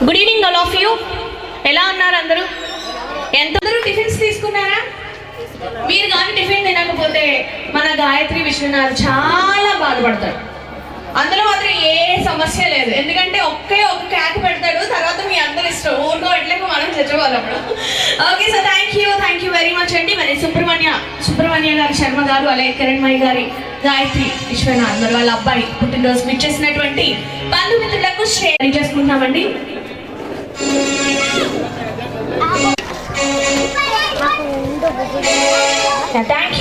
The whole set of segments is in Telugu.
Good evening all of you. ఎలా ఉన్నారు అందరూ? ఎంతమంది టిఫిన్స్ తీసుకున్నారా? మీరు కానీ టిఫిన్ తినకపోతే మన గాయత్రి విశ్వనాథ్ చాలా బాధపడతాడు. అందులో మాత్రం ఏ సమస్య లేదు, ఎందుకంటే ఒక్క క్యాక్ పెడతాడు, తర్వాత మీ అందరు ఇష్టం ఊరుకోవట్లేక మనం చచ్చిపోవాలి అప్పుడు. Okay sir, thank you very much అండి. మరి సుబ్రహ్మణ్య గారు శర్మ గారు, అలాగే కిరణ్మయ్య గారి గాయత్రి విశ్వనాథ్ మరి వాళ్ళ అబ్బాయి పుట్టినరోజు విచ్చేసినటువంటి బంధుమిత్రులకు షేర్ చేసుకుంటామండి. Thank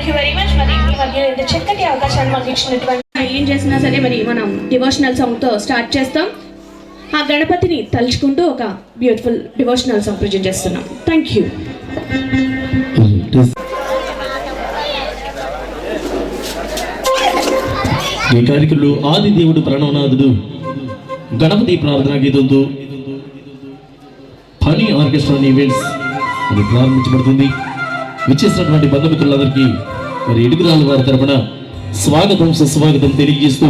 you very much. మరి ఈ మధ్య ఇంత చక్కటి అవకాశాన్ని మాకు ఇచ్చినటువంటి ఏం చేసినా సరే మరి మనం డివోషనల్ సాంగ్తో స్టార్ట్ చేస్తాం. ఆ గణపతిని తలుచుకుంటూ ఒక బ్యూటిఫుల్ డివోషనల్ సాంగ్ ప్రజెంట్ చేస్తున్నాం. Thank you. ఈ కార్యక్రమంలో ఆది దేవుడు ప్రణవనాథుడు గణపతి ప్రార్థనా గీతంతో ఫనీ ఆర్కెస్ట్రా ఈవెంట్స్ అది ప్రారంభించబడుతుంది. విచ్చేసినటువంటి బంధుమిత్రులందరికీ మరి ఇడుగురాల వారి తరపున స్వాగతం సుస్వాగతం తెలియజేస్తూ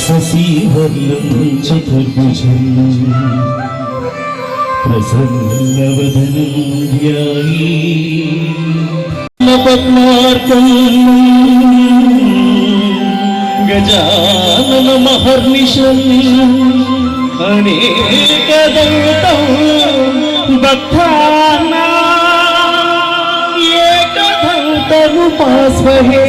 శశివర్ణం చతుర్భుజం ప్రసన్నవదనం ధ్యాయే పద్మార్కం గజానన మహర్నిశం అనేకదంతం భక్తానాం ఏకదంతముపాస్మహే.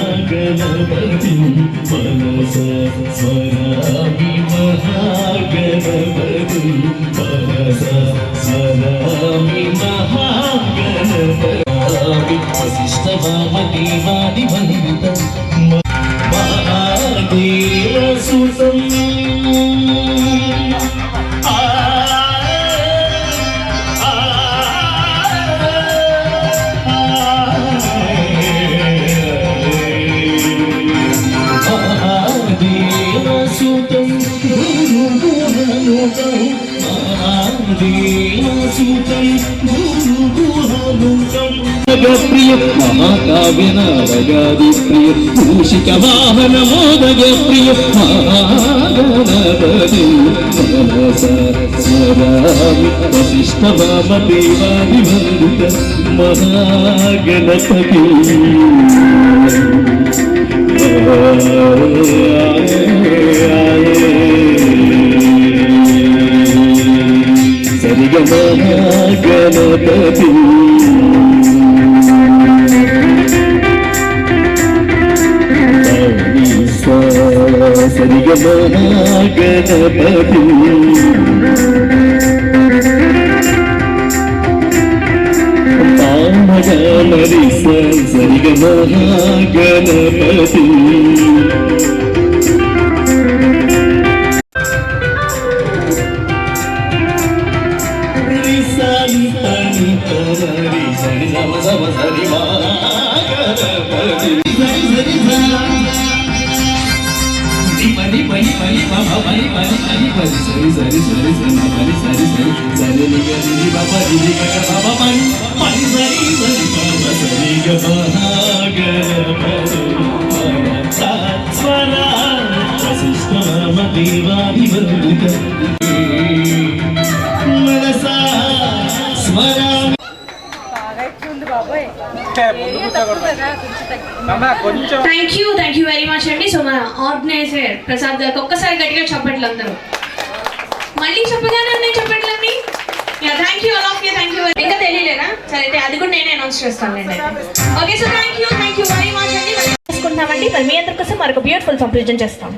श्रीमहागणपतिं मनसा स्मरामि महागणपतिं मनसा स्मरामि महागणपतिं वसिष्ठवामदेवादिवन्दितं महादेवसुतं प्रिय महाकाव्य नारगादि प्रिय मूषिक वाहन मोदय प्रिय महागणपति గణపతి మనస స్మరామి వశిష్ఠవామ దేవాది వందిత మహాగణపతి సరిగ మహాగణపతి సరిగ మహాగణపతి పామగమరి సరిగ మహాగణపతి సరి సమ సమ సరి మహాగణపతి పని పని పని బాబా పని పని పని పని సరి సరి సరి సరి పని సరి సరి సరి నిగరి బాబా దిది గగ బాబా పని పని సరి సరి బాబా సరి గ మహాగణపతి స్వర వశిష్ఠామ దేవాది వందిత మనసా స్మరామి థ్యాంక్ యూ వెరీ మచ్ అండి. సో మన ఆర్గనైజర్ ప్రసాద్ గారికి ఒక్కసారి గట్టిగా చెప్పట్లు అందరూ. మళ్ళీ చెప్పగానే నేను చెప్పట్లండి. Thank you all of you, thank you. ఇంకా తెలియలేదా? సరే అయితే అది కూడా నేనే అనౌన్స్ చేస్తాను అండి. Okay so thank you very much అండి. చేసుకుంటామండి. మరి మీ అందరి కోసం మరొక బ్యూటిఫుల్ సాంగ్ ప్రెజెంట్ చేస్తాం.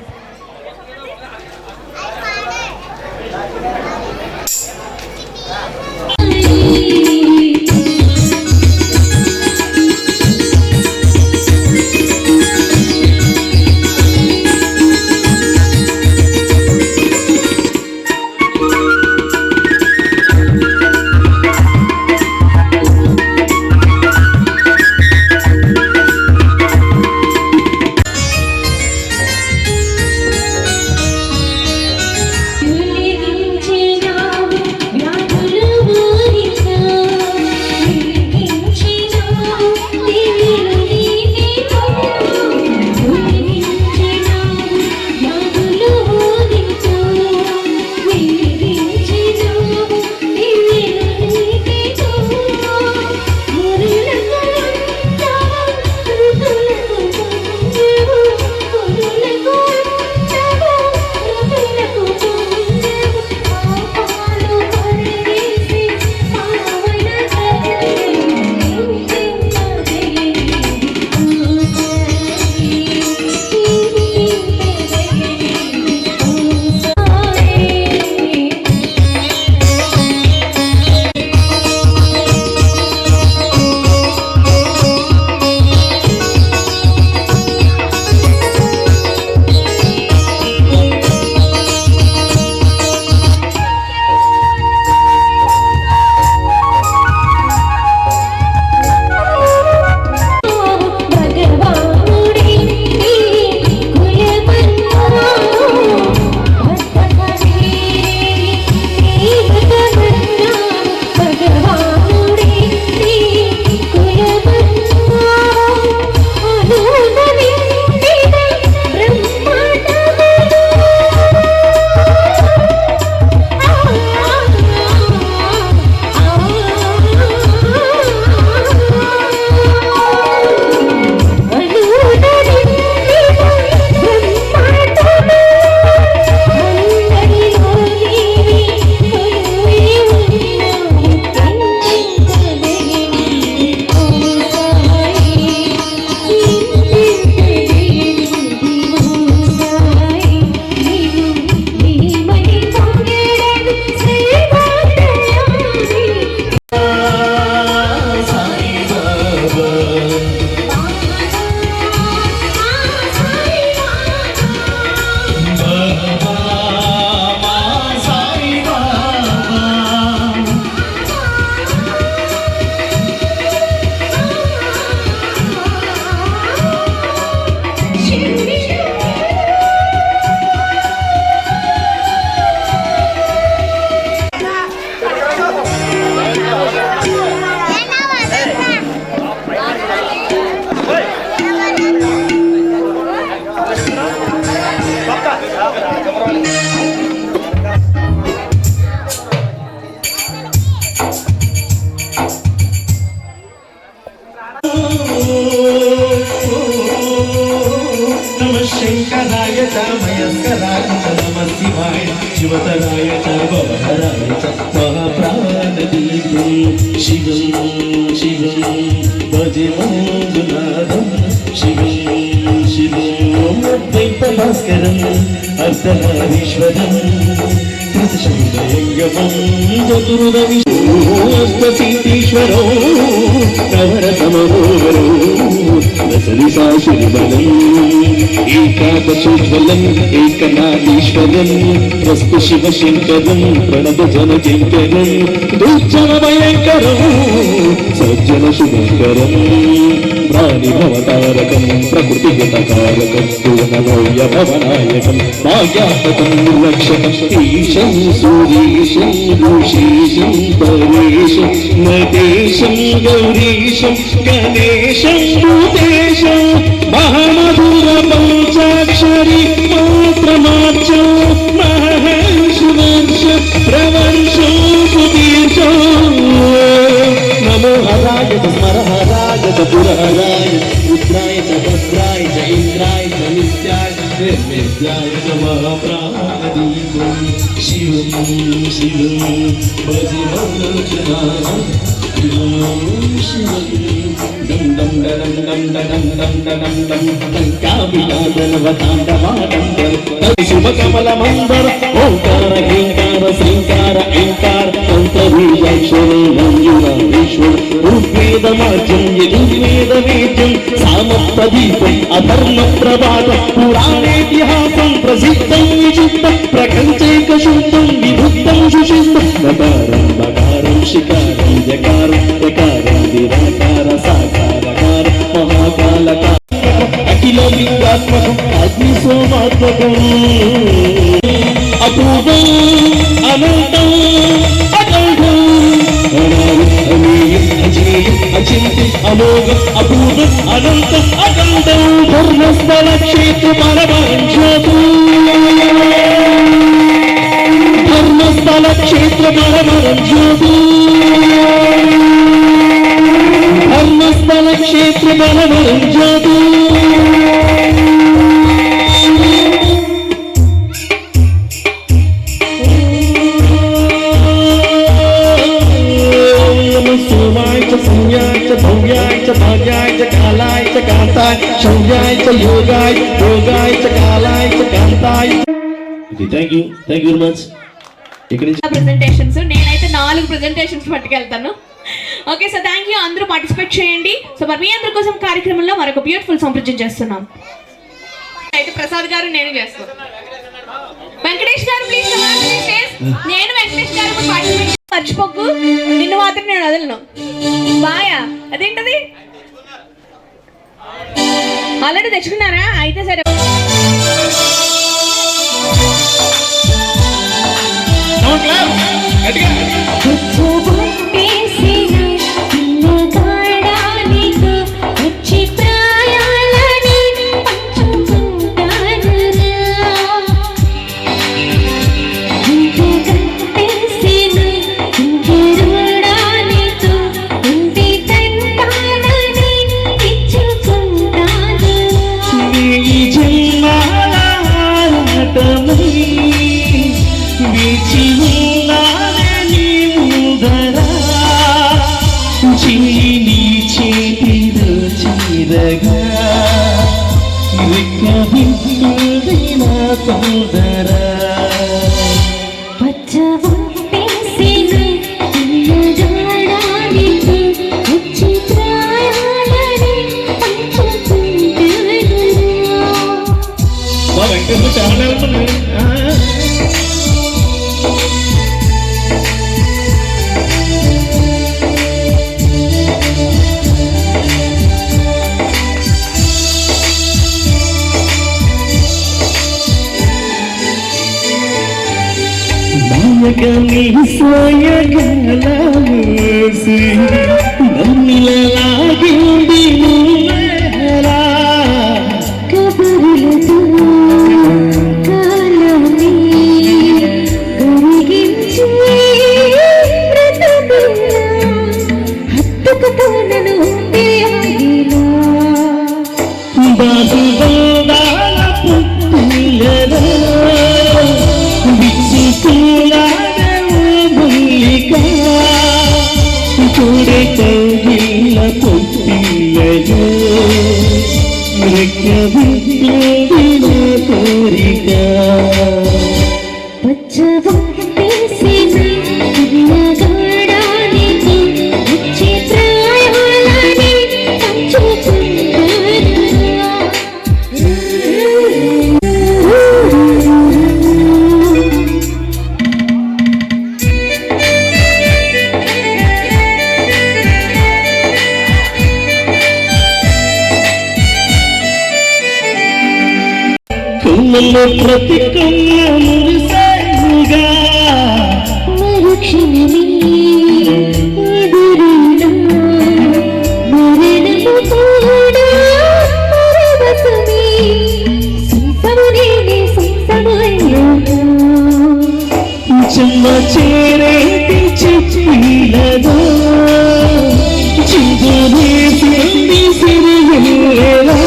नमः शंकराय च मयस्कराय च नमः शिवाय शिवतराय च भवहराय च महाप्राणदीपं शिवं शिवं भजे मङ्गलनादं शिवं शिवं अद्वैतभास्करम् अर्धनारीश्वरम् त्रिशूलयङ्गमं चतुर्दविश्वसीतीश्वरो नवरतमनोहरो दशदिशाशिवबलम् एकादशोज्ज्वलम् एकनाथीश्वरम् वस्तु शिवशङ्करम् प्रणतजनकिङ्करम् दुर्जनभयङ्करम् सज्जनशुभङ्करम् प्राणिभवतारकम् प्रकृतिगतकारकम् पूर्णमौल्यभवनायकम् भाग्यात्मकम् रक्षकम् ईशं सूरीशं ऋषीशं परेशं नटेशं गौरीशं गणेशं भूतेशं महामधुरपञ्चाक्षरी मन्त्रमार्चो महर्षिवर्ष प्रवर्षो सुदीर्षो नमो हराय च स्मरहराय च पुरहराय रुद्राय च भद्राय च इन्द्राय च नित्याय निर्मित्याय च महाप्राणदीपं शिवं शिवं भजे मङ्गलनादं शिवं दं दं दं दं दं दं दं दं लङ्काभिलादनवताण्डवाडम्बर शुभकमलमन्दर ओङ्कार ह्रीङ्कार श्रीङ्कार ऐङ्कार तन्त्रबीजाक्षरे मञ्जुराधीश्वर ऋग्वेदमार्जं यजुर्वेदवेद्यं सामप्रदीपम् अधर्मप्रभातं पुराणेतिहासं प्रसिद्धं विचित्रं प्रकञ्चैकशुद्धं विभुक्तं सुशिष्टं नकारं बकारं शिकारं जकारं प्रकारं निराकार साकारकार महाकालकार अखिललिङ्गात्मकम् अग्निसोमात्मकम् अपूर्वम् अनन्तम् अगौढम् अनादिम् अजेयम् अचिन्त्यम् अमोघम् अपूर्वम् अनन्तम् अगौढम् धर्मस्थलक्षेत्रपरमं ज्योतिः धर्मस्थलक्षेत्रपरमं ज्योतिः धर्मस्थलक्षेत्रपरमं ज्योतिः भव्याय च भाग्याय च कालाय च कांताय शौर्याय च योगाय योगाय च कालाय च कांताय థ్యాంక్ యూ వెరీ మచ్ ఇక్కడ నుంచి ప్రెజెంటేషన్స్ నేనైతే 4 ప్రెజెంటేషన్స్ పట్టుకెళ్తాను. ఓకే సో థ్యాంక్ యూ, అందరూ పార్టిసిపేట్ చేయండి. సో మరి మీ అందరి కోసం కార్యక్రమంలో మరొక బ్యూటిఫుల్ సాంగ్ ప్రజెంట్ చేస్తున్నాం. అయితే ప్రసాద్ గారు నేను చేస్తాను. వెంకటేష్ గారు ప్లీజ్ కమ్ ఆన్ స్టేజ్. నేను వెంకటేష్ గారు పార్టిసిపేట్ మర్చిపోకు, నిన్ను మాత్రం నేను వదలను. బాయా అదేంటది ఆల్రెడీ తెచ్చుకున్నారా? అయితే సరే. కబుర్లతో కాలమే ఆడే కౌగిళ్ళ పొత్తిళ్ళలో రెక్కబెట్టేది నా కోరిక. కళ్ళలో ప్రతి కళ్ళ మురిసాయిగా మరుక్షణమే ఎదురునా మరణము కూడా పరవశమే సంసమునే సంసమయ్యాను చెమ్మ చేరేటి చిచ్చిలదో చిగురే సింది సిరిగేలా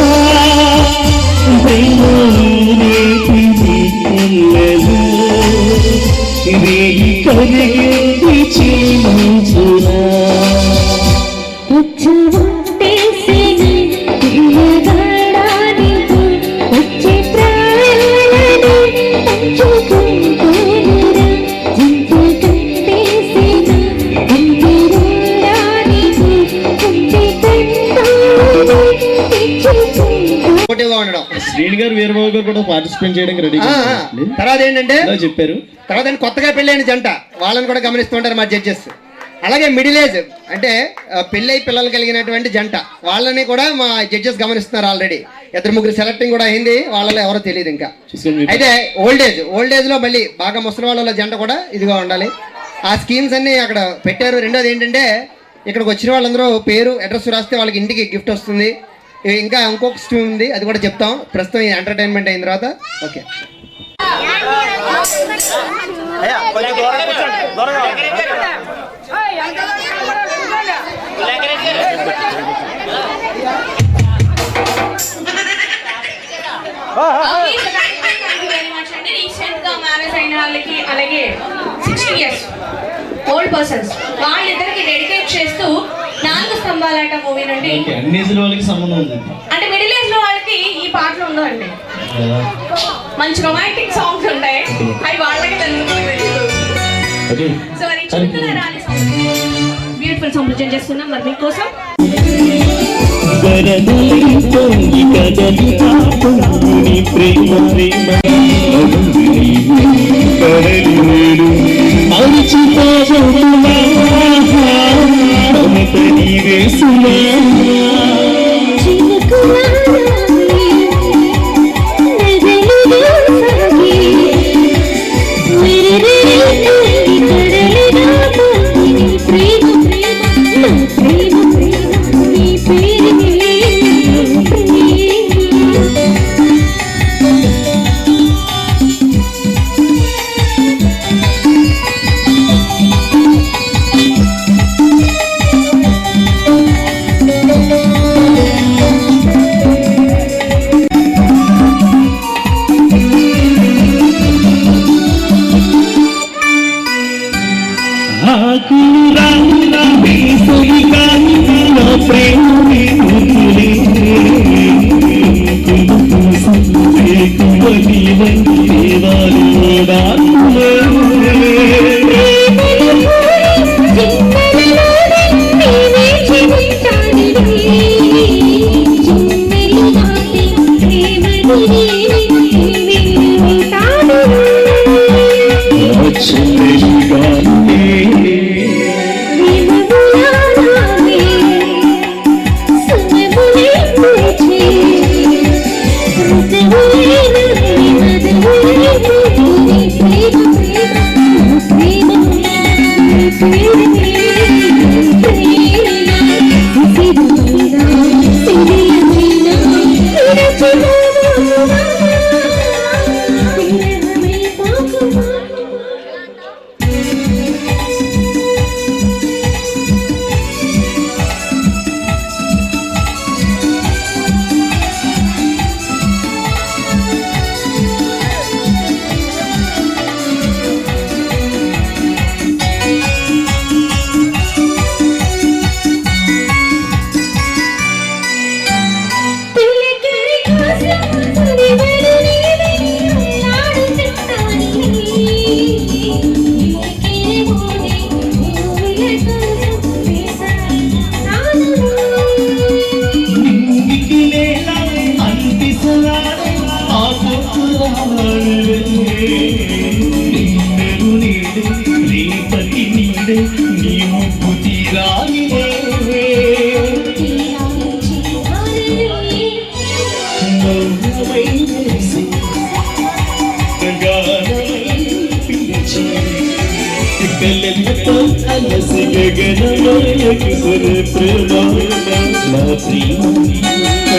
కరిగింది చిన్నునా వచ్చేసేని పిల్లగాడానికి వచ్చే ప్రాయాలని పంచుకుంటూరా జింత కట్టేసేని అంతరానికి ఉంటే పోటీగా ఉండడం. శ్రీని గారు వీరబాబు గారు కూడా పార్టిసిపేట్ చేయడానికి రెడీ తర్వాత ఏంటంటే చెప్పారు. తర్వాత కొత్తగా పెళ్ళైన జంట వాళ్ళని కూడా గమనిస్తుంటారు మా జడ్జెస్. అలాగే మిడిల్ ఏజ్ అంటే పెళ్ళై పిల్లలు కలిగినటువంటి జంట వాళ్ళని కూడా మా జడ్జెస్ గమనిస్తున్నారు. ఆల్రెడీ 2-3 సెలెక్టింగ్ కూడా అయింది, వాళ్ళలో ఎవరో తెలియదు ఇంకా. అయితే ఓల్డ్ ఏజ్ లో మళ్ళీ బాగా ముసలి వాళ్ళ జంట కూడా ఇదిగా ఉండాలి. ఆ స్కీమ్స్ అన్ని అక్కడ పెట్టారు. రెండోది ఏంటంటే ఇక్కడికి వచ్చిన వాళ్ళందరూ పేరు అడ్రస్ రాస్తే వాళ్ళకి ఇంటికి గిఫ్ట్ వస్తుంది. ఇంకా ఇంకొక స్కీమ్ ఉంది, అది కూడా చెప్తాం ప్రస్తుతం ఈ ఎంటర్టైన్మెంట్ అయిన తర్వాత. ఓకే రీసెంట్ గా మ్యారేజ్ అయిన వాళ్ళకి అలాగే 60 years ఓల్డ్ పర్సన్స్ వాళ్ళిద్దరికి డెడికేట్ చేస్తూ 4 స్తంభాలాట మూవీ నుండి అన్ని ఏజ్ వాళ్ళకి సంబంధం ఉంది. అంటే మిడిల్ ఏజ్ లో వాళ్ళకి ఈ పాటలు ఉండవండి, మంచి రొమాంటిక్ సాంగ్స్ ఉంటాయి, అవి వాళ్ళకి తెలుసు. సో అది చిన్న రాని సాంగ్ బ్యూటిఫుల్ సాంగ్ ప్రజెంట్ చేస్తున్నాం మరి మీకోసం. నింగికి నేల అనిపిసరాడే ఆ పొక్కురాడే నిన్నెను నీడే రేపటి నీడే నీ ముప్పు తీరానిదే మౌనమై మెరిసి గానమై పిలిచి కలెంతో అలసి గగనమయకు సరే ప్రేమాయణ నా ప్రియ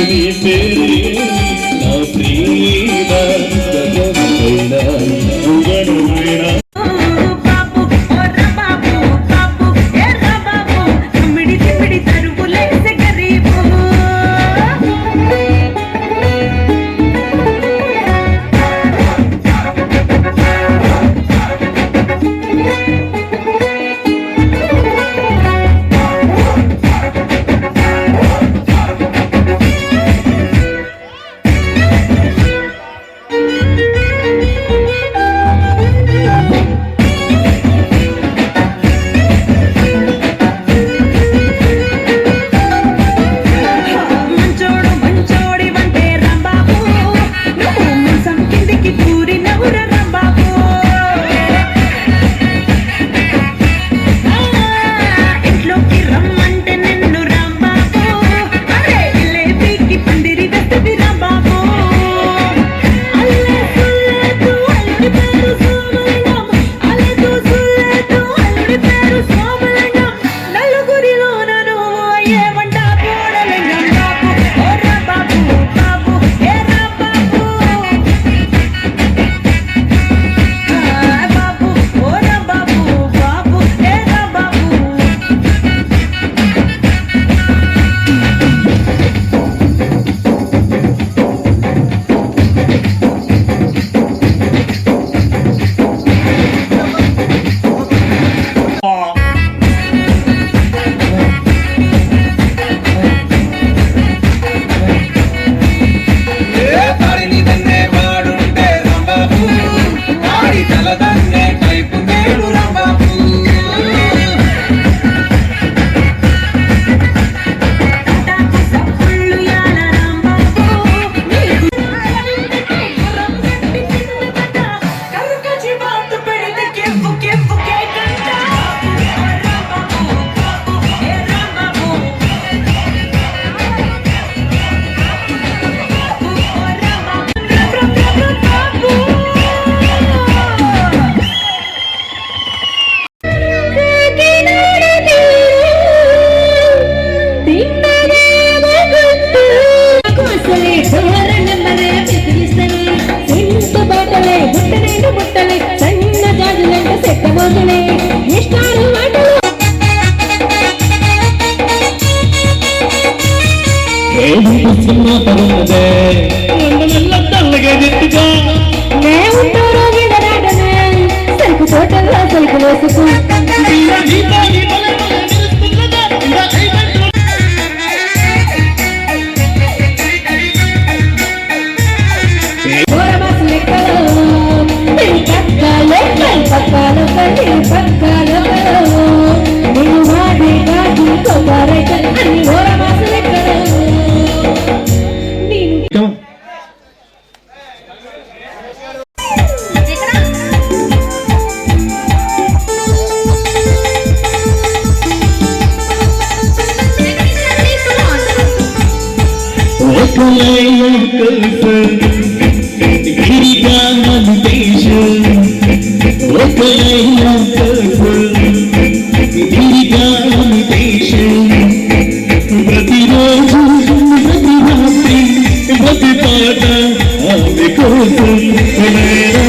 నీ పేరే నా ప్రియ గగనమైన గగనమైన సినిమా పడుతుందే తల్లగా జట్టుగా సరుకు తోటల్లో సరుకు వేసుకు ప్రతిరోజు ప్రతి రాత్రి ప్రతి పాట ఆమె కోసం లైలా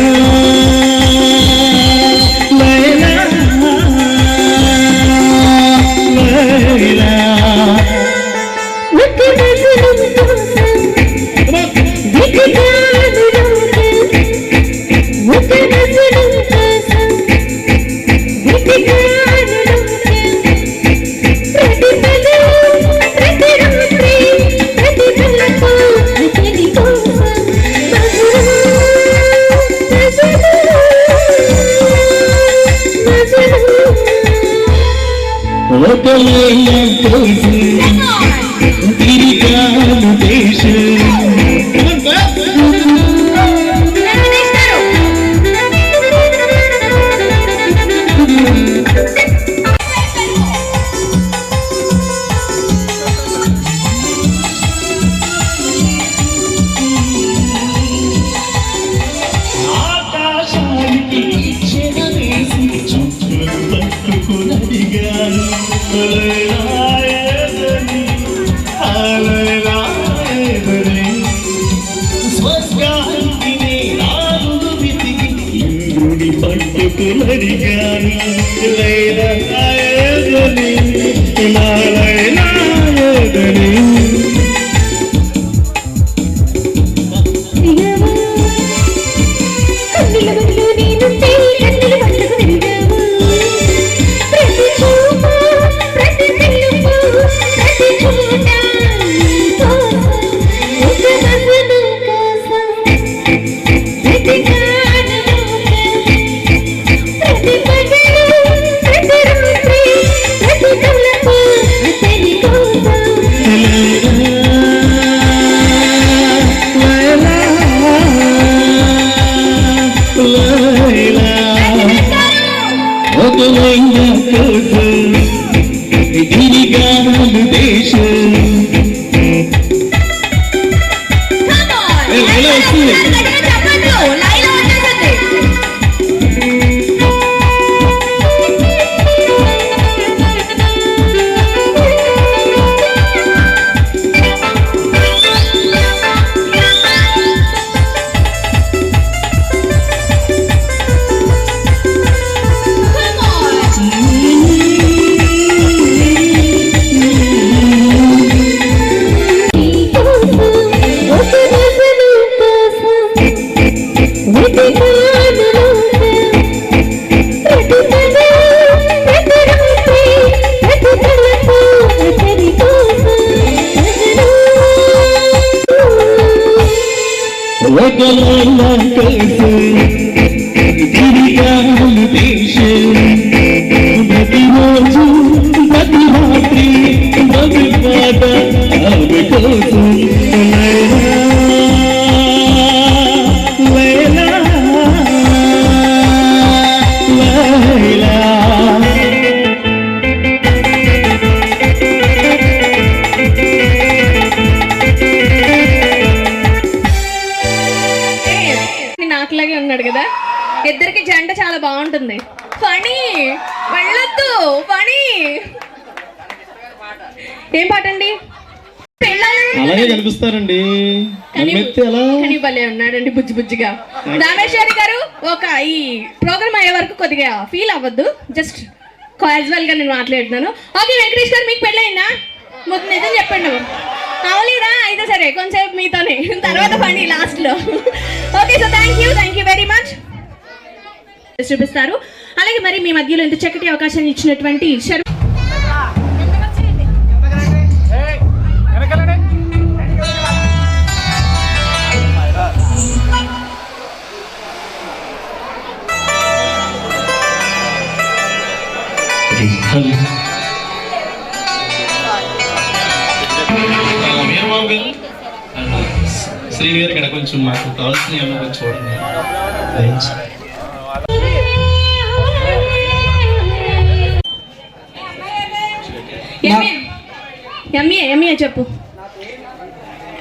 లైలా లైలా ప్రతి ఒకవేళ కోసం తిరిగాను దేశం. ఆకాశానికి చెరవేసి చుక్కలు పట్టుకునడిగాను అలరాయదని అలరాయదని స్వర్గానికి నాలుగు వెతికి ఇంద్రుడి పట్టుకునడిగాను లైలాయదని నాలయనాయదని. ఒకవేళ కోసం తిరిగాను దేశం. లైలా వస్తుంది. ఒకవేళ కోసం తిరిగాను దేశం. ప్రతిరోజు ప్రతి రాత్రి ప్రతి పాట ఆమె కోసం లైలా లైలా లైలా. నాకులాగే ఉన్నాడు కదా, ఇద్దరికి జంట చాలా బాగుంటుంది. ఫనీ వెళ్ళొద్దు, ఫనీ. ఏం పాట అండి? అలాగే కనిపిస్తారండి. కానీ భలే ఉన్నాడండి బుజ్జి బుజ్జిగా. రామేశ్వరి గారు, ఒక ఈ ప్రోగ్రామ్ అయ్యే వరకు కొద్దిగా ఫీల్ అవ్వద్దు, జస్ట్ క్యాజువల్ గా నేను మాట్లాడుతున్నాను. ఓకే వెంకటేష్ గారు, మీకు పెళ్ళయిందా? మొత్తం నిజం చెప్పండి. అవలేదా? అయితే సరే, కొంచెం మీతోనే, తర్వాత పని లాస్ట్ లో. Okay, so thank you very much. చూపిస్తారు. అలాగే మరి మీ మధ్యలో ఇంత చక్కటి అవకాశాన్ని ఇచ్చినటువంటి శ్రీని గారు ఇక్కడ కొంచెం మాకు కావాల్సిన కొంచెం చూడండి. ఎంఏ చెప్పు.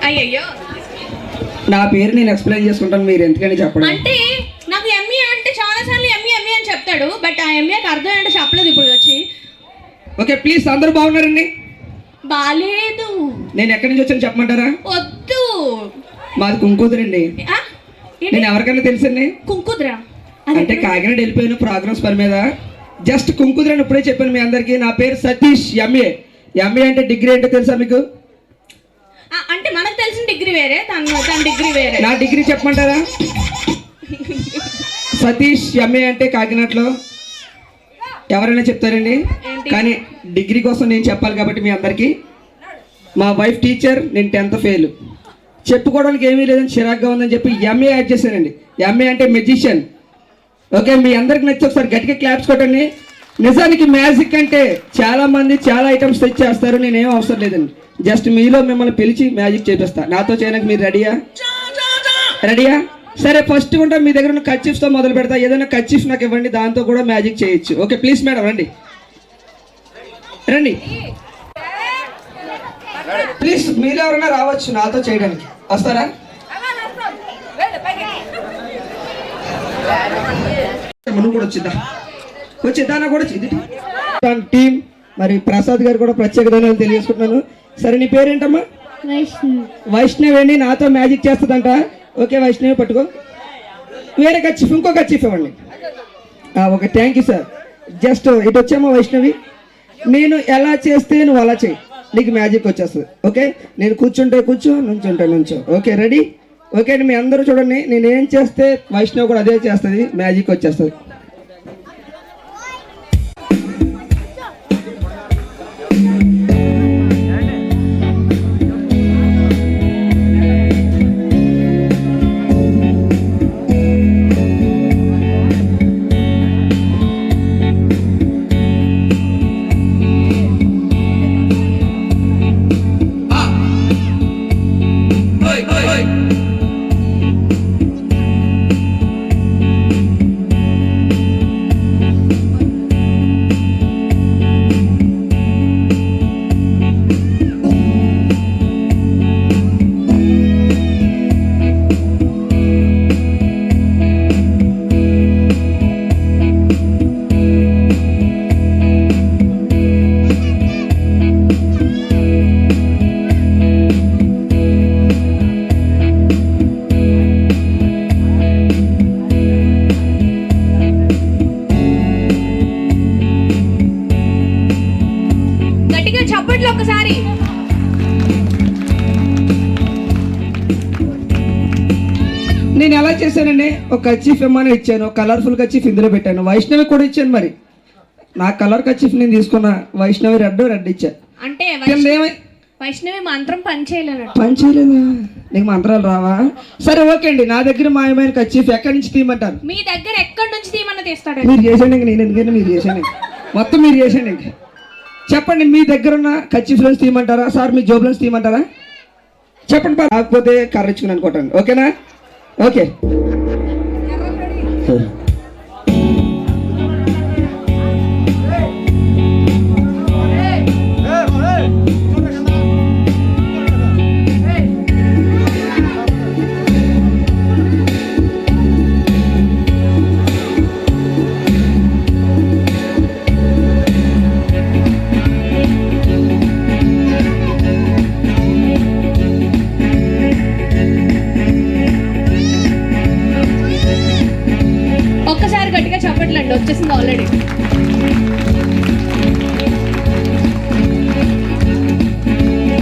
అయ్యయ్యో, నా పేరు నేను ఎక్స్ప్లెయిన్ చేసుకుంటాను, మీరు ఎందుకని చెప్పండి. అంటే నాకు ఎంఏ అంటే చాలా సార్లు ఎంఏ అని చెప్తాడు, బట్ ఆ ఎంఏకి అర్థం ఏంటో చెప్పలేదు ఇప్పుడు వచ్చి. ఓకే ప్లీజ్, అందరూ బాగున్నారండి? బాలేదు. నేను ఎక్కడి నుంచి వచ్చాను చెప్పమంటారా? వద్దు. మాది కుంకుదురండి. నేను ఎవరికైనా తెలుసండి? కుంకుదురా అంటే కాకినాడ వెళ్ళిపోయాను ప్రోగ్రామ్స్ పని మీద. జస్ట్ కుంకుదురని ఇప్పుడే చెప్పాను మీ అందరికి. నా పేరు సతీష్, ఎంఏ. ఎంఏ అంటే డిగ్రీ ఏంటో తెలుసా మీకు? అంటే మనకు తెలిసిన డిగ్రీ వేరే, తన డిగ్రీ వేరే. నా డిగ్రీ చెప్పమంటారా? సతీష్ ఎంఏ అంటే కాకినాడలో ఎవరైనా చెప్తారండి, కానీ డిగ్రీ కోసం నేను చెప్పాలి కాబట్టి మీ అందరికీ. మా వైఫ్ టీచర్, నేను 10th ఫెయిల్. చెప్పుకోవడానికి ఏమీ లేదని చిరాగ్గా ఉందని చెప్పి ఎంఏ యాడ్ చేశానండి. ఎంఏ అంటే మెజిషియన్. ఓకే, మీ అందరికి నచ్చి ఒకసారి గట్టిగా క్లాప్స్ కొట్టండి. నిజానికి మ్యాజిక్ అంటే చాలా మంది చాలా ఐటమ్స్ తెచ్చేస్తారు, నేనేం అవసరం లేదండి. జస్ట్ మీలో మిమ్మల్ని పిలిచి మ్యాజిక్ చేపిస్తా. నాతో చేయడానికి మీరు రెడీయా? సరే, ఫస్ట్ కూడా మీ దగ్గర ఉన్న కర్చీఫ్తో మొదలు పెడతా. ఏదైనా కర్చీఫ్ నాకు ఇవ్వండి, దాంతో కూడా మ్యాజిక్ చేయొచ్చు. ఓకే, ప్లీజ్ మేడం రండి రండి ప్లీజ్. మీరు ఎవరైనా రావచ్చు నాతో చేయడానికి, వస్తారా? నువ్వు కూడా వచ్చిద్దా నా కూడా టీం. మరి ప్రసాద్ గారు కూడా ప్రత్యేక ధన్యవాదాలు తెలియజేసుకుంటున్నాను. సరే, నీ పేరేంటమ్మా? వైష్ణవి అండి, నాతో మ్యాజిక్ చేస్తుందంట. ఓకే వైష్ణవి, పట్టుకో. వేరే కర్చీఫ్, ఇంకో కర్చీఫ్ ఇవ్వండి. Okay, thank you sir. Just ఇటు వచ్చామా వైష్ణవి, నేను ఎలా చేస్తే నువ్వు అలా చేయి, నీకు మ్యాజిక్ వచ్చేస్తుంది. ఓకే, నేను కూర్చుంటే కూర్చో, నుంచుంటే నుంచో. Okay, ready? ఓకే అండి, మీ అందరూ చూడండి. నేను ఏం చేస్తే వైష్ణవ్ కూడా అదే చేస్తుంది, మ్యాజిక్ వచ్చేస్తుంది. గట్టిగా చప్పట్లు ఒకసారి. నేను ఎలా చేశానండి, ఒక కర్చీఫ్ ఇమ్మని ఇచ్చాను, కలర్ఫుల్ కర్చీఫ్ ఇందులో పెట్టాను. వైష్ణవి కూడా ఇచ్చాను. మరి నా కలర్ కర్చీఫ్ నేను తీసుకున్నా, వైష్ణవి రెడ్ ఇచ్చా. అంటే ఏమై వైష్ణవి మంత్రం పని చేయలేదా? నీకు మంత్రాలు రావా? సరే ఓకే అండి, నా దగ్గర మాయమైన కర్చీఫ్ ఎక్కడి నుంచి తీయమంటారు? మీ దగ్గర ఎక్కడి నుంచి తీయమన్నా తీస్తాడు. మీరు చేసేయండి, నేను ఎందుకంటే మీరు చేసేయండి, మొత్తం మీరు చేసేయండి. చెప్పండి, మీ దగ్గర ఉన్న కర్చీఫ్ నుంచి తీయమంటారా సార్, మీ జోబ్ నుంచి తీయమంటారా? చెప్పండి, కాకపోతే కర్ర ఇచ్చుకుని అనుకోండి. ఓకేనా? ఓకే, ఒక్కసారి గట్టిగా చప్పట్లండి, వచ్చేసింది ఆల్రెడీ.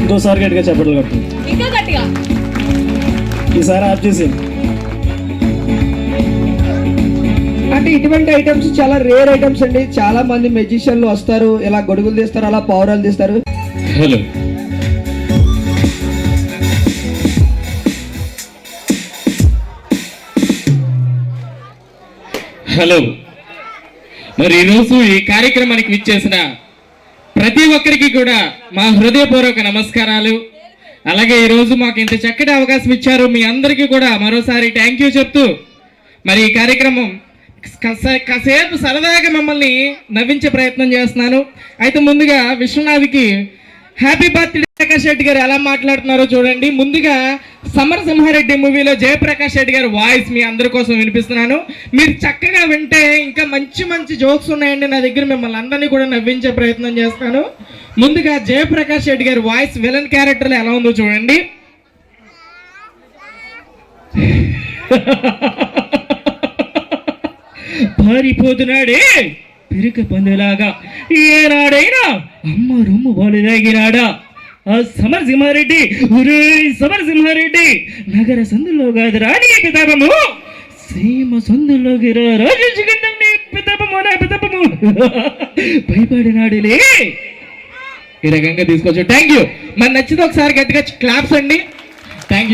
ఇంకోసారి గట్టిగా చెప్పట్లు కట్టు, ఇంకా గట్టిగా. ఈసారి ఆఫ్ చేసి. అంటే ఇటువంటి ఐటమ్స్ చాలా రేర్ ఐటమ్స్ అండి. చాలా మంది మెజిషియన్లు వస్తారు, ఇలా గొడుగులు తీస్తారు, అలా పౌరాలు తీస్తారు. Hello, hello. మరి ఈరోజు ఈ కార్యక్రమానికి విచ్చేసిన ప్రతి ఒక్కరికి కూడా మా హృదయపూర్వక నమస్కారాలు. అలాగే ఈరోజు మాకు ఇంత చక్కటి అవకాశం ఇచ్చారు, మీ అందరికీ కూడా మరోసారి థ్యాంక్ యూ చెప్తూ, మరి ఈ కార్యక్రమం కాసేపు సరదాగా మిమ్మల్ని నవ్వించే ప్రయత్నం చేస్తున్నాను. అయితే ముందుగా విశ్వనాథ్కి హ్యాపీ బర్త్డే. ప్రకాష్ రెడ్డి గారు ఎలా మాట్లాడుతున్నారో చూడండి. ముందుగా సమరసింహారెడ్డి మూవీలో జయప్రకాష్ రెడ్డి గారి వాయిస్ మీ అందరి కోసం వినిపిస్తున్నాను. మీరు చక్కగా వింటే ఇంకా మంచి మంచి జోక్స్ ఉన్నాయండి నా దగ్గర, మిమ్మల్ని అందరినీ కూడా నవ్వించే ప్రయత్నం చేస్తాను. ముందుగా జయప్రకాష్ రెడ్డి గారి వాయిస్ విలన్ క్యారెక్టర్లో ఎలా ఉందో చూడండి. పారిపోతున్నాడే పిరిక పందులాగా, ఏనాడైనా అమ్మ రొమ్ము బాలు తాగినాడా ఆ సమరసింహారెడ్డి? ఒరే సమరసింహారెడ్డి, నగర సందులో కాదురా నీ పితాపము, సీమ సందులోకి రా రాజుగంధం నీ పితాపము, నా పితాపము భయపడినాడులే. ఈ రకంగా తీసుకోవచ్చు. Thank you. మరి నచ్చితే ఒకసారి గట్టిగా క్లాప్స్ అండి. Thank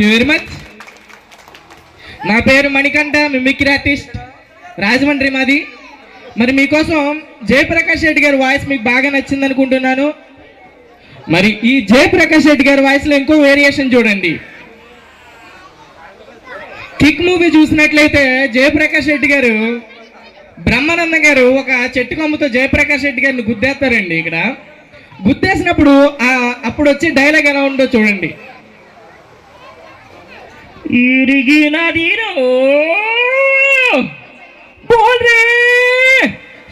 you very much. నా పేరు మణికంఠ, మిమిక్రీ ఆర్టిస్ట్, రాజమండ్రి మాది. మరి మీకోసం జయప్రకాష్ రెడ్డి గారి వాయిస్ మీకు బాగా నచ్చింది అనుకుంటున్నాను. మరి ఈ జయప్రకాష్ రెడ్డి గారి వాయిస్లో ఇంకో వేరియేషన్ చూడండి. కిక్ మూవీ చూసినట్లయితే జయప్రకాష్ రెడ్డి గారు, బ్రహ్మానందం గారు ఒక చెట్టు కొమ్మతో జయప్రకాష్ రెడ్డి గారిని గుద్దేస్తారండి. ఇక్కడ గుద్దేసినప్పుడు అప్పుడు వచ్చే డైలాగ్ ఎలా ఉందో చూడండి. ఇరిగినదిరో బోల్రే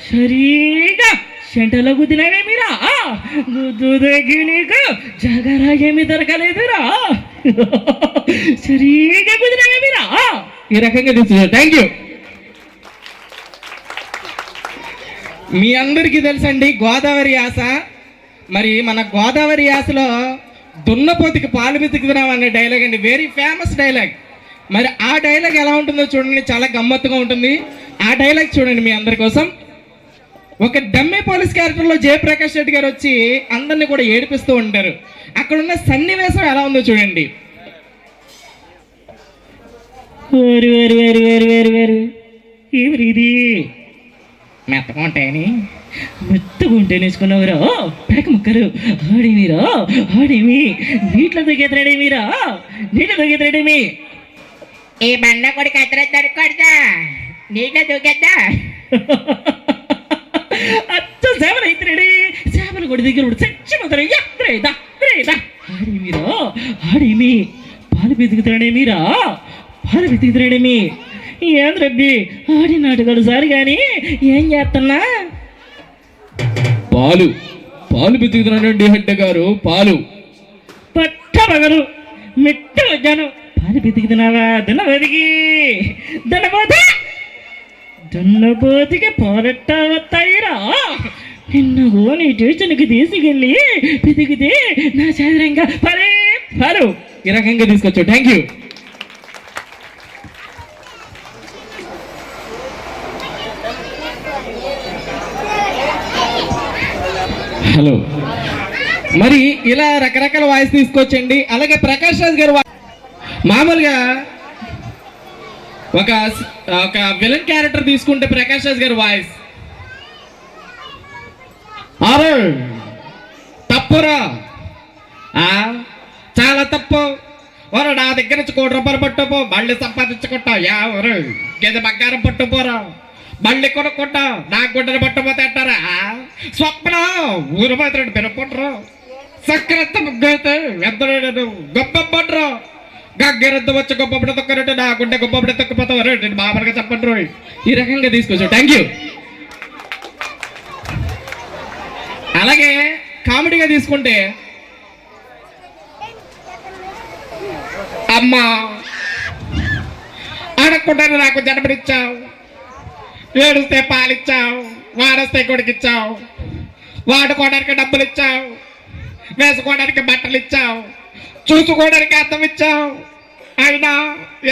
సరిగా సెంటలో గుద్దినవేమిరా, గుద్దు దగ్గర జగరా ఏమి దొరకలేదురా, సరిగా కుదిరేమిరా. ఈ రకంగా తీసుకున్నారు. Thank you. మీ అందరికీ తెలుసండి గోదావరి యాస. మరి మన గోదావరి యాసలో దున్నపోతికి పాలు వెతుకుతున్నాం అనే డైలాగ్ అండి, వెరీ ఫేమస్ డైలాగ్. మరి ఆ డైలాగ్ ఎలా ఉంటుందో చూడండి, చాలా గమ్మత్తుగా ఉంటుంది. ఆ డైలాగ్ చూడండి మీ అందరి కోసం. ఒక డమ్మీ పోలీస్ క్యారెక్టర్లో జయప్రకాష్ రెడ్డి గారు వచ్చి అందరినీ కూడా ఏడిపిస్తూ ఉంటారు. అక్కడ ఉన్న సన్నివేశం ఎలా ఉందో చూడండి. వేరు వేరు వేరు వేరు వేరు వేరు ఎవరు ఇది మెత్తకుంటాయని మెత్తకుంటే నేర్చుకున్నావురా పెడక ముక్కరు ఆడేమిరా ఆడేమి నీటిలో దొరికేతడేమిరా నీటిలో దొరికేతడేమి ఏ బండ కొడుకు అతను కొడతా నీటిలో దూకేద్దా అచ్చ సేవలు అవుతున్నాడే సేవలు కొడి దగ్గర చచ్చిపోతారు ఎక్కడేదా ఆడేమిరా ఆడేమి పాలు వెతుకుతాడేమిరా పాలు వెతుకుతాడేమి ఏం రబ్బి ఆడినాడు సారి కానీ ఏం చేస్తున్నా పాలు పాలు వెతుకుతున్నాడండి హెడ్ గారు పాలు పట్టబగలు మెట్ట వచ్చాను పాలు వెతుకుతున్నావా దున్నబోతికి దున్నబోతికి పాలెట్టా వస్తాయిరా నిన్ను నీ ట్యూషన్కి తీసుకెళ్ళి వెతికితే నా చదరంగా పరే పాలు ఈ రకంగా తీసుకొచ్చు. Thank you. హలో. మరి ఇలా రకరకాల వాయిస్ తీసుకొచ్చండి. అలాగే ప్రకాష్ రాజ్ గారు మామూలుగా ఒక విలన్ క్యారెక్టర్ తీసుకుంటే ప్రకాష్ రాజ్ గారి వాయిస్ అరే తప్పురా చాలా తప్పు ఓరా నా దగ్గర నుంచి ₹1 పట్టుపో మళ్ళీ సంపాదించుకుంటా ఎవరు గేదె బంగారం పట్టుపోరా మళ్ళీ కొనుక్కుంటా నాకు గుడ్డను పట్టుపోతే అంటారా స్వప్న ఊరు మాత్రం పెరగొట్టరు సక్రత ముగ్గైతే ఎంతడు గొప్ప పట్టరు గగ్గరెద్ద వచ్చి గొప్ప తొక్కరంటే నా గుండె గొప్ప తొక్కిపోతావు నేను మామూలుగా చెప్పండి ఈ రకంగా తీసుకొచ్చు. Thank you. అలాగే కామెడీగా తీసుకుంటే అమ్మా అడగకుండానే నాకు జన్మనిచ్చావు ఏడుస్తే పాలిచ్చావు వాడొస్తే కొడుకిచ్చావు వాడుకోవడానికి డబ్బులు ఇచ్చావు వేసుకోవడానికి బట్టలు ఇచ్చావు చూసుకోవడానికి అర్థం ఇచ్చావు అయినా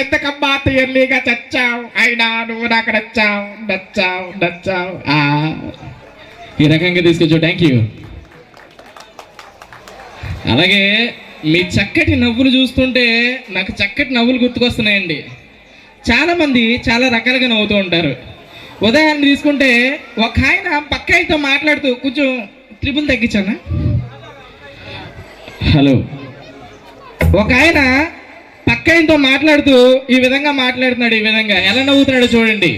ఎంతకమ్మా ఎర్లీగా చచ్చావు అయినా నువ్వు నాకు నచ్చావు ఈ రకంగా తీసుకొచ్చు. Thank you. అలాగే మీ చక్కటి నవ్వులు చూస్తుంటే నాకు చక్కటి నవ్వులు గుర్తుకొస్తున్నాయండి. చాలామంది చాలా రకాలుగా నవ్వుతూ ఉంటారు. ఉదాహరణ తీసుకుంటే ఒక ఆయన పక్క ఆయనతో మాట్లాడుతూ కొంచెం ట్రిపుల్ తగ్గించానా హలో ఒక ఆయన పక్క ఆయనతో మాట్లాడుతూ ఈ విధంగా మాట్లాడుతున్నాడు. ఈ విధంగా ఎలా నవ్వుతున్నాడో చూడండి.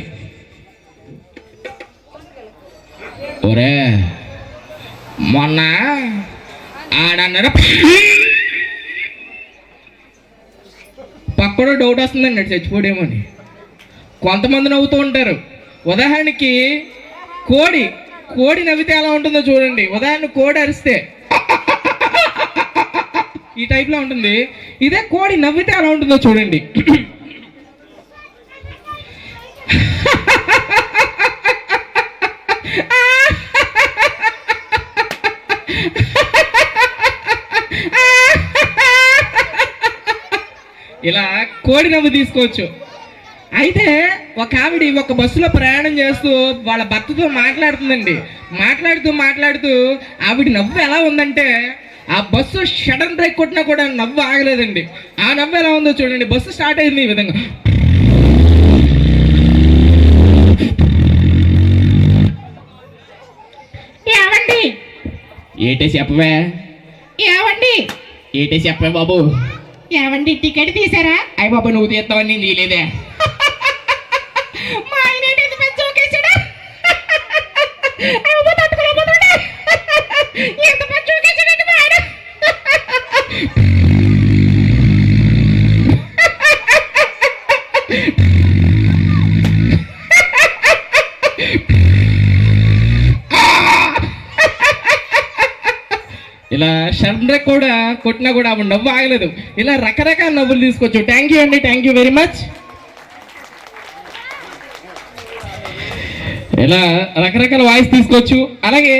ఒరే మొన్న ఆడన్నాడు పక్కడో డౌట్ వస్తుందండి చచ్చిపోడేమో అని కొంతమంది నవ్వుతూ ఉంటారు. ఉదాహరణకి కోడి నవ్వితే ఎలా ఉంటుందో చూడండి. ఉదాహరణ కోడి అరిస్తే ఈ టైప్లో ఉంటుంది. ఇదే కోడి నవ్వితే ఎలా ఉంటుందో చూడండి. ఇలా కోడి నవ్వు తీసుకోవచ్చు. అయితే ఒక ఆవిడ ఒక బస్సులో ప్రయాణం చేస్తూ వాళ్ళ భర్తతో మాట్లాడుతుందండి. మాట్లాడుతూ ఆవిడ నవ్వు ఎలా ఉందంటే ఆ బస్సు షడన్ బ్రేక్ కొట్టినా కూడా నవ్వు ఆగలేదండి. ఆ నవ్వు ఎలా ఉందో చూడండి. బస్సు స్టార్ట్ అయింది ఈ విధంగా ఏటే చెప్పవే. ఏమండి ఏటే చెప్పే బాబు. ఏమండి టికెట్ తీసారా? అయ్య బాబు నువ్వు తీస్తావని నేను తీయలేదే. మా ఆయన ఏంటి పెద్ద జోకేసాడా? ఎంత పెద్ద జోకేసాడండి మా ఆయన. ఇలా షర్ర కూడా కొట్టినా కూడా ఆవిడ నవ్వు ఆగలేదు. ఇలా రకరకాల నవ్వులు తీసుకోవచ్చు. థ్యాంక్ యూ అండి, థ్యాంక్ యూ వెరీ మచ్. ఇలా రకరకాల వాయిస్ తీసుకోవచ్చు. అలాగే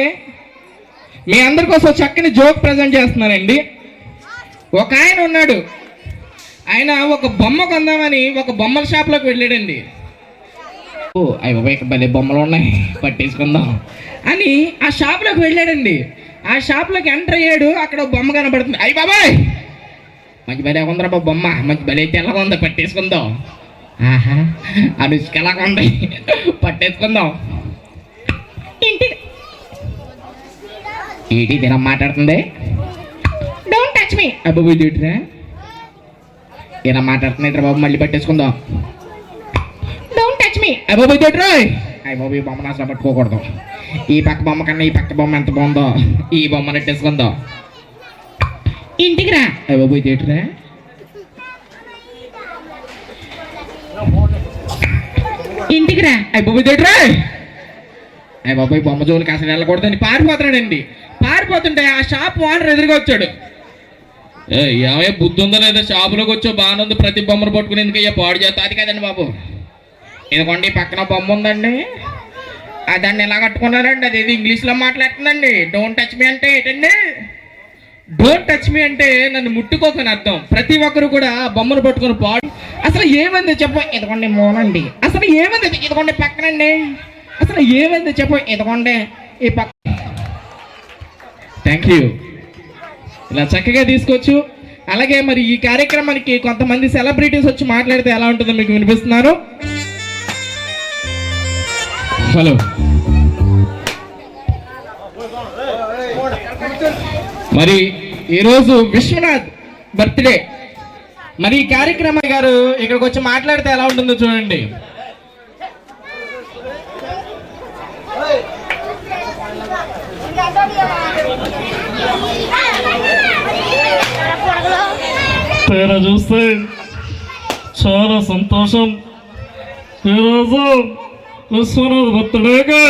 మీ అందరి కోసం చక్కని జోక్ ప్రజెంట్ చేస్తున్నానండి. ఒక ఆయన ఉన్నాడు, ఆయన ఒక బొమ్మ కొందామని ఒక బొమ్మల షాప్లోకి వెళ్ళాడండి. ఓ అయ్య బాబాయ్ భలే బొమ్మలు ఉన్నాయి పట్టేసుకుందాం అని ఆ షాప్లోకి వెళ్ళాడండి. ఆ షాప్లోకి ఎంటర్ అయ్యాడు. అక్కడ ఒక బొమ్మ కనబడుతుంది. అయ్య బాబాయ్ మంచి భలే ఉందరా బాబు బొమ్మ, మంచి భలే తెల్లగా ఉందా పట్టేసుకుందాం. ఆహా అనుష్క ఎలాగా ఉంది పట్టేసుకుందాం. ఏంటి తిన మాట్లాడుతుంది? Don't touch me. అబ్బాయి ఏంటిరా ఇలా మాట్లాడుతుంది ఇద్దరు బాబు, మళ్ళీ పట్టేసుకుందాం. Don't touch me. అబ్బాయి ఏంట్రా? అయ్య బాబు ఈ బొమ్మను అసలు పట్టుకోకూడదు. ఈ పక్క బొమ్మ కన్నా ఈ పక్క బొమ్మ ఎంత బాగుందో, ఈ బొమ్మ నెట్టేసుకుందాం. ఇంటికి రా. అయ్య బాబు ఏంట్రా? ఇంటికి రా. అయ్య బాబు ఏంట్రా? అయ్య బాబాయ్ బొమ్మ జోలికి అసలు వెళ్ళకూడదని పారిపోతున్నాడండి. పారిపోతుంటే ఆ షాప్ ఓనర్ ఎదురుగా వచ్చాడు. ఏమయ్యా బుద్ధి ఉందో లేదా, షాపులోకి వచ్చావు బాగానే ఉంది, ప్రతి బొమ్మను పట్టుకుని ఎందుకయ్యా పాడు చేస్తా? అది కదండి బాబు, ఇదిగోండి పక్కన బొమ్మ ఉందండి, దాన్ని ఎలా కట్టుకున్నారండి, అది ఏది ఇంగ్లీష్లో మాట్లాడుతుందండి. డోంట్ టచ్ మీ అంటే ఏంటండి? డోంట్ టచ్ మీ అంటే నన్ను ముట్టుకోకని అర్థం. ప్రతి ఒక్కరు కూడా బొమ్మను పట్టుకుని పాడు. అసలు ఏమైంది చెప్పు? ఇదిగోండి మోనండి. అసలు ఏమైంది? ఇదిగోండి పక్కనండి. అసలు ఏమైంది చెప్పు? ఇదిగోండి ఈ పక్క. Thank you. ఇలా చక్కగా తీసుకోవచ్చు. అలాగే మరి ఈ కార్యక్రమానికి కొంతమంది సెలబ్రిటీస్ వచ్చి మాట్లాడితే ఎలా ఉంటుందో మీకు వినిపిస్తున్నాను. హలో, మరి ఈరోజు విశ్వనాథ్ బర్త్డే. మరి ఈ కార్యక్రమం గారు ఇక్కడికి వచ్చి మాట్లాడితే ఎలా ఉంటుందో చూడండి. తేరా చూస్తే చాలా సంతోషం. ఈరోజు విశ్వనాథ్ బర్త్డేకి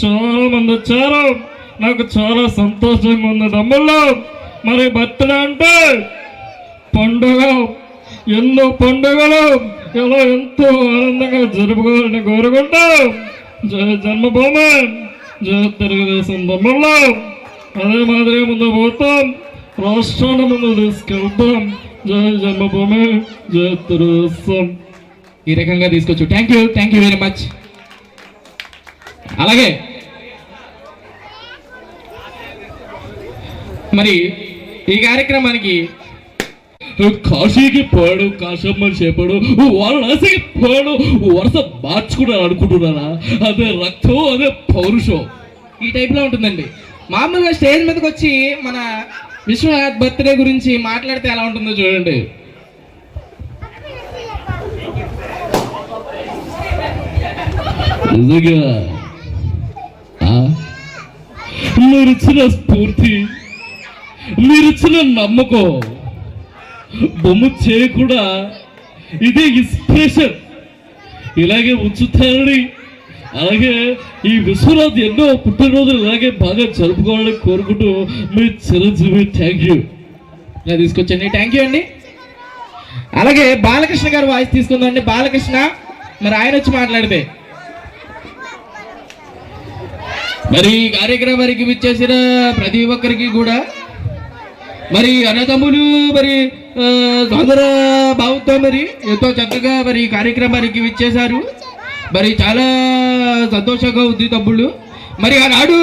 చాలా మంది వచ్చారు. నాకు చాలా సంతోషంగా ఉంది తమ్ముళ్ళు. మరి బర్త్డే అంటే పండుగ, ఎన్నో పండుగలు ఇలా ఎంతో ఆనందంగా జరుపుకోవాలని కోరుకుంటాం. జయ జన్మభూమి, జయ తెలుగుదేశం తమ్ముళ్ళు. అదే మాదిరిగా ముందు పోతాం, రాష్ట్రాన్ని ముందు తీసుకెళ్తాం. జయ జన్మభూమి, జయ తెలుగుదేశం. ఈ రకంగా తీసుకోవచ్చు. Thank you very much. అలాగే మరి ఈ కార్యక్రమానికి కాశీకి పోయాడు, కాశమ్మని చెప్పాడు, వారణాసికి పోయాడు, వరుస మార్చుకున్నాను అనుకుంటున్నారా? అదే రక్తం, అదే పౌరుషం. ఈ టైప్లో ఉంటుందండి. మామూలుగా స్టేజ్ మీదకి వచ్చి మన విశ్వనాథ్ బర్త్డే గురించి మాట్లాడితే ఎలా ఉంటుందో చూడండి. నిజంగా మీరిచ్చిన స్ఫూర్తి, మీరిచ్చిన నమ్మకం, బొమ్మ చేయకుండా ఇదే ఇన్స్పిరేషన్. ఇలాగే ఉంచుతారని, అలాగే ఈ విశ్వనాథ్ ఎన్నో పుట్టినరోజులు ఇలాగే బాగా జరుపుకోవాలని కోరుకుంటూ మీ చిరంజీవి. Thank you. ఇలా తీసుకొచ్చండి. థ్యాంక్ యూ అండి. అలాగే బాలకృష్ణ గారు వాయిస్ తీసుకుందండి. బాలకృష్ణ మరి ఆయన వచ్చి మాట్లాడితే. మరి ఈ కార్యక్రమానికి విచ్చేసిన ప్రతి ఒక్కరికి కూడా మరి అన్నదమ్ములు మరి సోదర భావంతో మరి ఎంతో చక్కగా మరి ఈ కార్యక్రమానికి విచ్చేశారు. మరి చాలా సంతోషంగా ఉంది తమ్ముళ్ళు. మరి ఆనాడు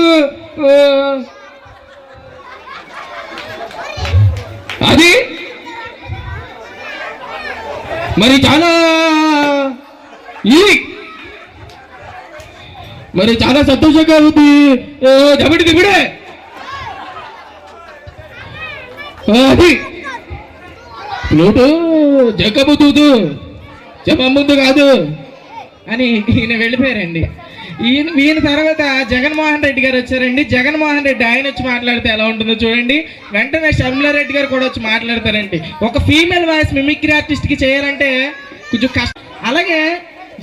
అది మరి చాలా మరి చాలా సంతోషంగా ఉంది. దబిడి దిబిడే అది ఫ్లూటు జక్కబుద్దు చెప్పముద్దు కాదు అని ఈయన వెళ్ళిపోయారండి. ఈయన తర్వాత జగన్మోహన్ రెడ్డి గారు వచ్చారండి. జగన్మోహన్ రెడ్డి ఆయన వచ్చి మాట్లాడితే ఎలా ఉంటుందో చూడండి. వెంటనే షర్మిలారెడ్డి గారు కూడా వచ్చి మాట్లాడతారండి. ఒక ఫీమేల్ వాయిస్ మిమిక్రీ ఆర్టిస్ట్కి చేయాలంటే కొంచెం కష్టం. అలాగే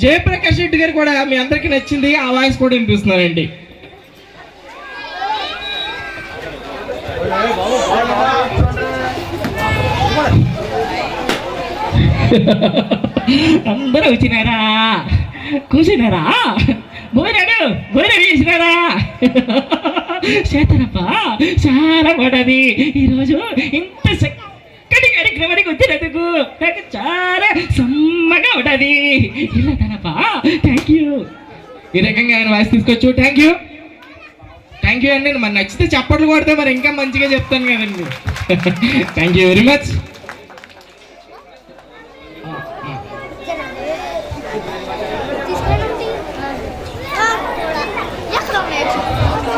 జయప్రకాష్ రెడ్డి గారు కూడా మీ అందరికీ నచ్చింది, ఆ వాయిస్ కూడా వినిపిస్తున్నారండి. అందరూ వచ్చినారా, కూర్చున్నారా, భోజనాడు భోజనం చేసినారా? చేతనప్ప చాలా బాగుంది. ఈరోజు ఇంత చక్కటి కార్యక్రమానికి వచ్చినందుకు నాకు చాలా సమ్మగా ఉంటుంది. ఇలా తనప్ప థ్యాంక్ యూ. ఈ రకంగా ఆయన వాయిస్ తీసుకొచ్చు. థ్యాంక్ యూ అండి. మరి నచ్చితే చప్పట్లు కొడితే మరి ఇంకా మంచిగా చెప్తాను కదండి. Thank you very much.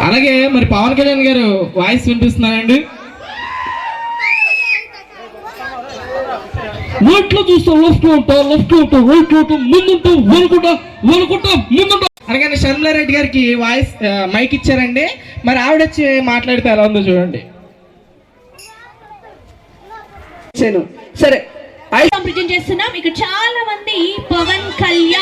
అలాగే మరి పవన్ కళ్యాణ్ గారు వాయిస్ వినిపిస్తున్నారండి. ఓట్లో చూస్తా లెఫ్ట్ రైట్ ముందుంటా ముందుంటా అనగానే షర్మిలారెడ్డి గారికి వాయిస్ మైక్ ఇచ్చారండి. మరి ఆవిడ వచ్చి మాట్లాడితే ఎలా ఉందో చూడండి. సరే ప్రెజెంట్ చేస్తున్నాం. ఇక్కడ చాలా మంది పవన్ కళ్యాణ్